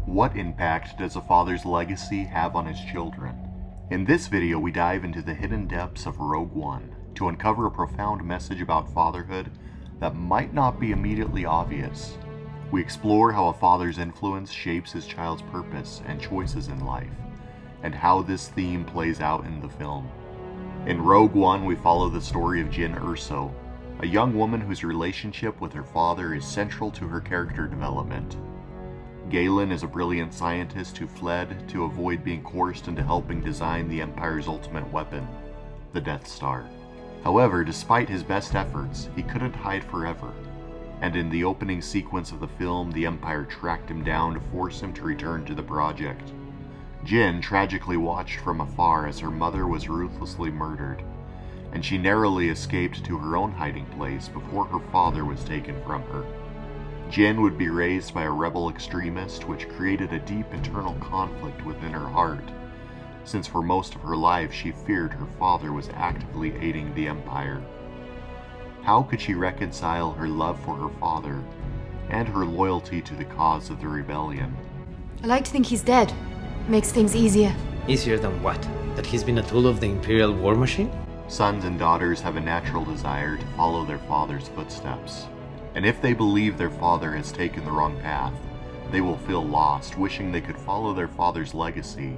What impact does a father's legacy have on his children? In this video, we dive into the hidden depths of Rogue One to uncover a profound message about fatherhood that might not be immediately obvious. We explore how a father's influence shapes his child's purpose and choices in life, and how this theme plays out in the film. In Rogue One, we follow the story of Jyn Erso, a young woman whose relationship with her father is central to her character development. Galen is a brilliant scientist who fled to avoid being coerced into helping design the Empire's ultimate weapon, the Death Star. However, despite his best efforts, he couldn't hide forever, and in the opening sequence of the film, the Empire tracked him down to force him to return to the project. Jyn tragically watched from afar as her mother was ruthlessly murdered, and she narrowly escaped to her own hiding place before her father was taken from her. Jyn would be raised by a rebel extremist, which created a deep internal conflict within her heart, since for most of her life she feared her father was actively aiding the Empire. How could she reconcile her love for her father and her loyalty to the cause of the rebellion? I like to think he's dead. Makes things easier. Easier than what? That he's been a tool of the Imperial war machine? Sons and daughters have a natural desire to follow their father's footsteps. And if they believe their father has taken the wrong path, they will feel lost, wishing they could follow their father's legacy,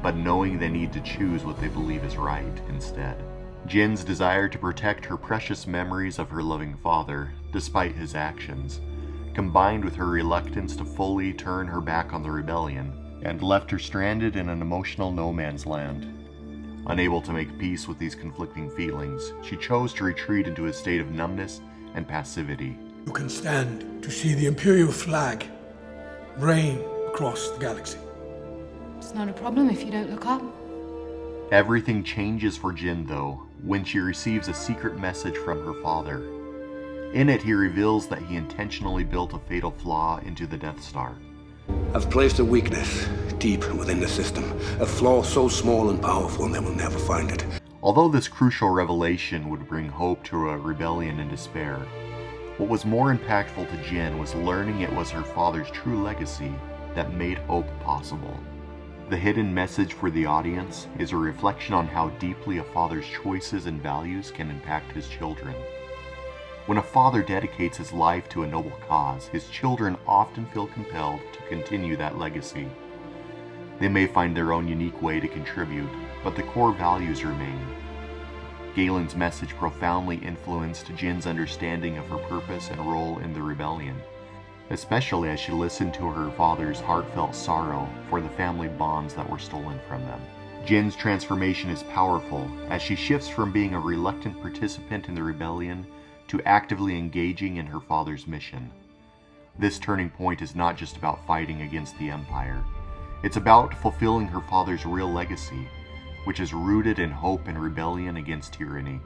but knowing they need to choose what they believe is right instead. Jyn's desire to protect her precious memories of her loving father, despite his actions, combined with her reluctance to fully turn her back on the rebellion, and left her stranded in an emotional no man's land. Unable to make peace with these conflicting feelings, she chose to retreat into a state of numbness and passivity. You can stand to see the Imperial flag reign across the galaxy. It's not a problem if you don't look up. Everything changes for Jyn, though, when she receives a secret message from her father. In it, he reveals that he intentionally built a fatal flaw into the Death Star. I've placed a weakness deep within the system, a flaw so small and powerful they will never find it. Although this crucial revelation would bring hope to a rebellion in despair, what was more impactful to Jyn was learning it was her father's true legacy that made hope possible. The hidden message for the audience is a reflection on how deeply a father's choices and values can impact his children. When a father dedicates his life to a noble cause, his children often feel compelled to continue that legacy. They may find their own unique way to contribute, but the core values remain. Galen's message profoundly influenced Jyn's understanding of her purpose and role in the rebellion, especially as she listened to her father's heartfelt sorrow for the family bonds that were stolen from them. Jyn's transformation is powerful as she shifts from being a reluctant participant in the rebellion to actively engaging in her father's mission. This turning point is not just about fighting against the Empire. It's about fulfilling her father's real legacy, which is rooted in hope and rebellion against tyranny.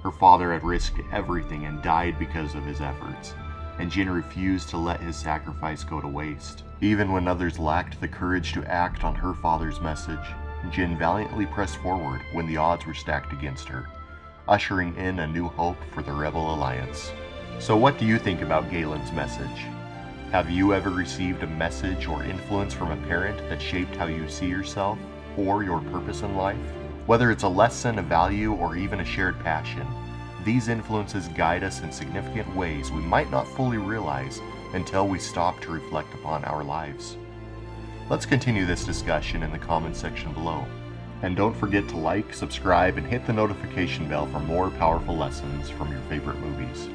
Her father had risked everything and died because of his efforts, and Jyn refused to let his sacrifice go to waste. Even when others lacked the courage to act on her father's message, Jyn valiantly pressed forward when the odds were stacked against her, ushering in a new hope for the Rebel Alliance. So what do you think about Galen's message? Have you ever received a message or influence from a parent that shaped how you see yourself or your purpose in life? Whether it's a lesson, a value, or even a shared passion, these influences guide us in significant ways we might not fully realize until we stop to reflect upon our lives. Let's continue this discussion in the comments section below. And don't forget to like, subscribe, and hit the notification bell for more powerful lessons from your favorite movies.